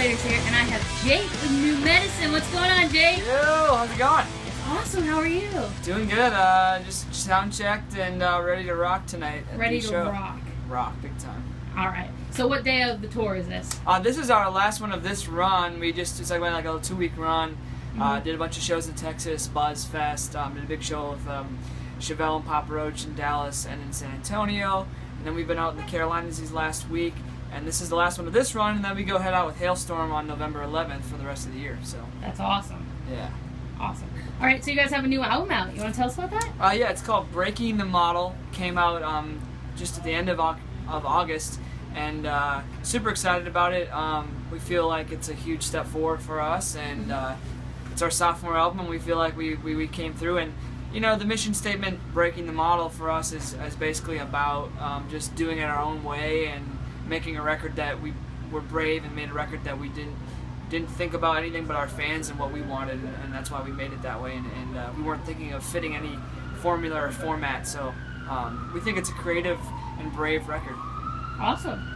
Emulators here, and I have Jake with New Medicine. What's going on, Jake? Yo, how's it going? Awesome, how are you? Doing good. Just sound checked and ready to rock tonight. Ready to rock. Rock, big time. All right. So what day of the tour is this? This is our last one of this run. It's like went like a 2-week run. Did a bunch of shows in Texas, Buzz Fest. Did a big show with Chevelle and Papa Roach in Dallas and in San Antonio. And then we've been out in the Carolinas these last week. And this is the last one of this run. And then we go head out with Hailstorm on November 11th for the rest of the year. So That's awesome. yeah. Awesome. All right, so you guys have a new album out. You want to tell us about that? Yeah, it's called Breaking the Model. Came out just at the end of August, and super excited about it. We feel like it's a huge step forward for us, and it's our sophomore album, and we feel like we came through. And you know, the mission statement, Breaking the Model, for us is basically about just doing it our own way and making a record that we were brave and made a record that we didn't think about anything but our fans and what we wanted, and that's why we made it that way, and we weren't thinking of fitting any formula or format, so we think it's a creative and brave record. Awesome.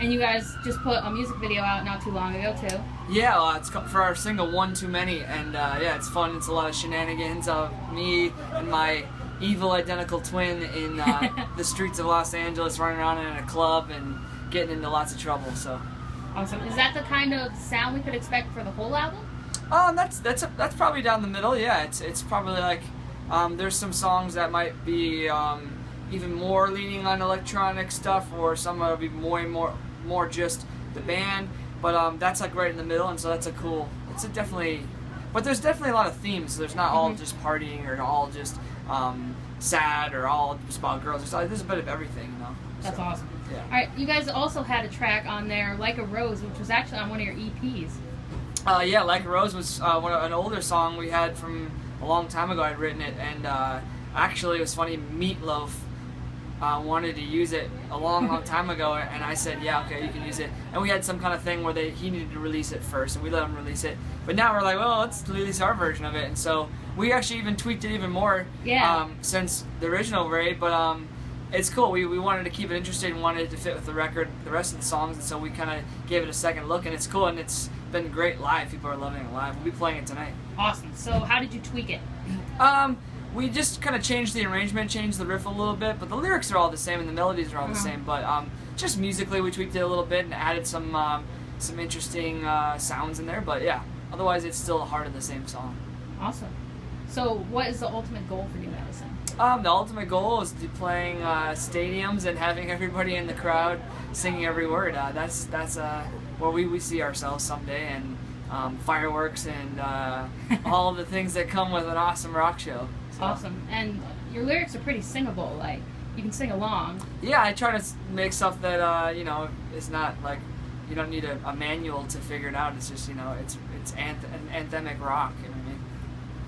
And you guys just put a music video out not too long ago, too. Yeah, it's for our single One Too Many, and yeah, it's fun. It's a lot of shenanigans of me and my evil identical twin in the streets of Los Angeles, running around in a club and getting into lots of trouble, so. Awesome. Is that the kind of sound we could expect for the whole album? That's probably down the middle. Yeah, it's probably like there's some songs that might be even more leaning on electronic stuff, or some will be more just the band. But that's like right in the middle, and so that's a cool. But there's definitely a lot of themes. So there's not all just partying or all just sad or all just about girls. There's a bit of everything, you know. That's awesome. Yeah. All right, you guys also had a track on there, Like a Rose, which was actually on one of your EPs. Yeah, Like a Rose was an older song we had from a long time ago. I'd written it, and actually it was funny, Meatloaf wanted to use it a long time ago, and I said, yeah, okay, you can use it. And we had some kind of thing where he needed to release it first, and we let him release it. But now we're like, well, let's release our version of it, and so we actually even tweaked it even more since the original Raid, but it's cool. We wanted to keep it interesting and wanted it to fit with the record, the rest of the songs, and so we kind of gave it a second look, and it's cool, and it's been great live. People are loving it live. We'll be playing it tonight. Awesome. So how did you tweak it? We just kind of changed the arrangement, changed the riff a little bit, but the lyrics are all the same and the melodies are all the same, but just musically we tweaked it a little bit and added some interesting sounds in there, but yeah, otherwise it's still the heart of the same song. Awesome. So what is the ultimate goal for New Medicine? The ultimate goal is to playing stadiums and having everybody in the crowd singing every word. That's where we see ourselves someday, and fireworks and all of the things that come with an awesome rock show. So. Awesome. And your lyrics are pretty singable, like you can sing along. Yeah, I try to make stuff that you know, is not like you don't need a manual to figure it out. It's just, you know, it's anthemic rock. You know what I mean?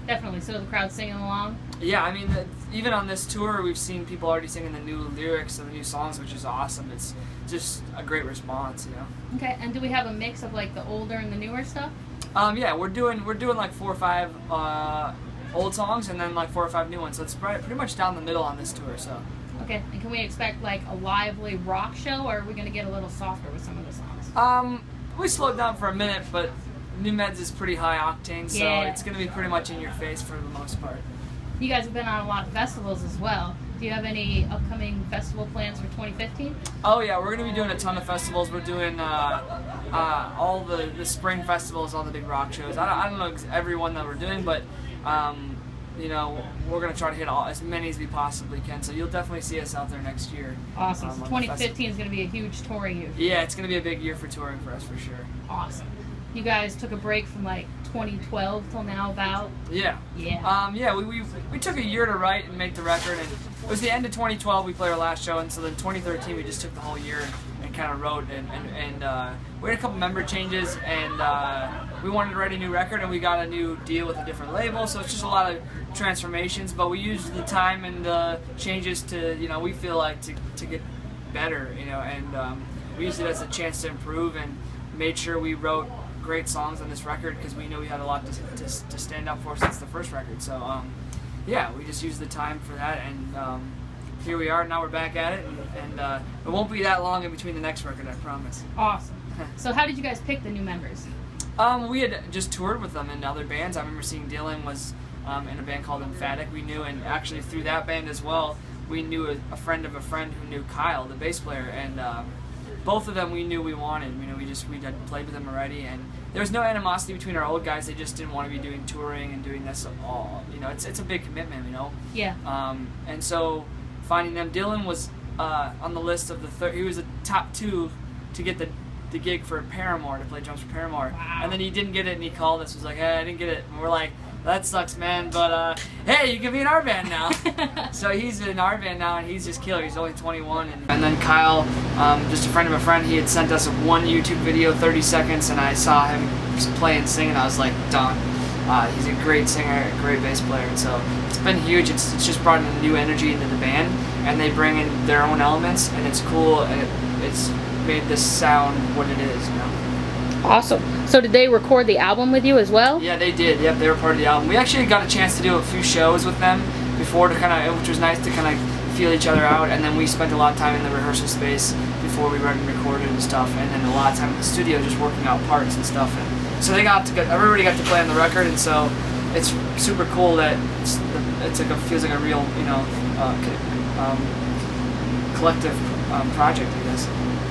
Definitely. So the crowd's singing along? Yeah, I mean, even on this tour, we've seen people already singing the new lyrics of the new songs, which is awesome. It's just a great response, you know. Okay, and do we have a mix of like the older and the newer stuff? Yeah, we're doing like 4 or 5 old songs and then like 4 or 5 new ones. So it's pretty much down the middle on this tour. So. Okay, and can we expect like a lively rock show, or are we going to get a little softer with some of the songs? We slowed down for a minute, but New Meds is pretty high octane, so it's going to be pretty much in your face for the most part. You guys have been on a lot of festivals as well. Do you have any upcoming festival plans for 2015? Oh yeah, we're going to be doing a ton of festivals. We're doing all the spring festivals, all the big rock shows. I don't know every one that we're doing, but you know, we're going to try to hit as many as we possibly can. So you'll definitely see us out there next year. Awesome. So 2015 is going to be a huge touring year. Yeah, it's going to be a big year for touring for us for sure. Awesome. You guys took a break from like 2012 till now about? Yeah. Yeah, we took a year to write and make the record, and it was the end of 2012 we played our last show, and so then 2013 we just took the whole year and kind of wrote, and we had a couple member changes, and we wanted to write a new record, and we got a new deal with a different label, so it's just a lot of transformations, but we used the time and the changes to, you know, we feel like to get better, you know, and we used it as a chance to improve and made sure we wrote great songs on this record because we knew we had a lot to stand up for since the first record. So yeah, we just used the time for that, and here we are. Now we're back at it, and it won't be that long in between the next record, I promise. Awesome. So how did you guys pick the new members? We had just toured with them in other bands. I remember seeing Dylan was in a band called Emphatic. We knew, and actually through that band as well, we knew a friend of a friend who knew Kyle, the bass player, and both of them we knew we wanted. You know, we had played with them already, and there was no animosity between our old guys. They just didn't want to be doing touring and doing this all. You know, it's a big commitment. You know. Yeah. And so finding them, Dylan was on the list of the third. He was a top 2 to get the gig for Paramore, to play drums for Paramore. Wow. And then he didn't get it, and he called us, was like, hey, I didn't get it. And we're like, that sucks, man, but hey, you can be in our band now. So he's in our band now, and he's just killer. He's only 21. And then Kyle, just a friend of a friend, he had sent us one YouTube video, 30 seconds, and I saw him play and sing, and I was like, done. He's a great singer, a great bass player, and so it's been huge. It's just brought in a new energy into the band, and they bring in their own elements, and it's cool, and it's made this sound what it is, you know. Awesome. So did they record the album with you as well? Yeah, they did. Yep, they were part of the album. We actually got a chance to do a few shows with them before, to kind of, which was nice to kind of feel each other out. And then we spent a lot of time in the rehearsal space before we went and recorded and stuff. And then a lot of time in the studio just working out parts and stuff. And so everybody got to play on the record, and so it's super cool that it's like feels like a real, you know, collective project, I guess.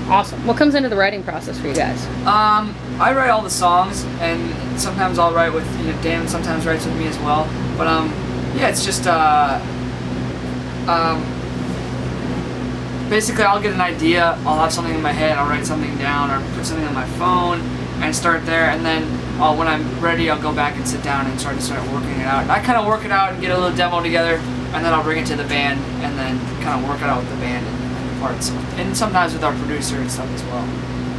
Awesome. What comes into the writing process for you guys? I write all the songs, and sometimes I'll write with, you know, Dan sometimes writes with me as well. But yeah, it's just basically I'll get an idea, I'll have something in my head, I'll write something down or put something on my phone and start there, and then when I'm ready, I'll go back and sit down and start working it out. And I kind of work it out and get a little demo together, and then I'll bring it to the band and then kind of work it out with the band and the parts, and sometimes with our producer and stuff as well.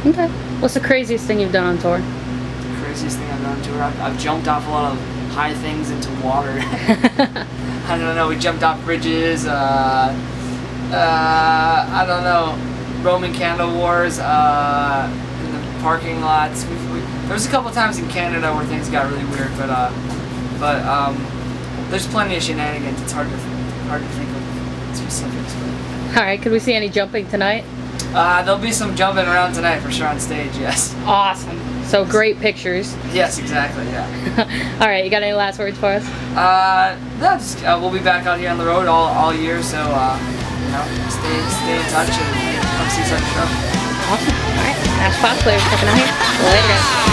Okay. What's the craziest thing you've done on tour? The craziest thing I've done on tour? I've jumped off a lot of high things into water. I don't know, we jumped off bridges, I don't know, Roman candle wars, in the parking lots. There was a couple times in Canada where things got really weird, but there's plenty of shenanigans. It's hard to think of specifics. But. All right, could we see any jumping tonight? There'll be some jumping around tonight for sure on stage, yes. Awesome. So great pictures. Yes, exactly, yeah. All right, you got any last words for us? No, just, we'll be back out here on the road all year, so you know, stay in touch and come see us at the show. Awesome. All right, Ash Fox Players checking out here. Later, guys.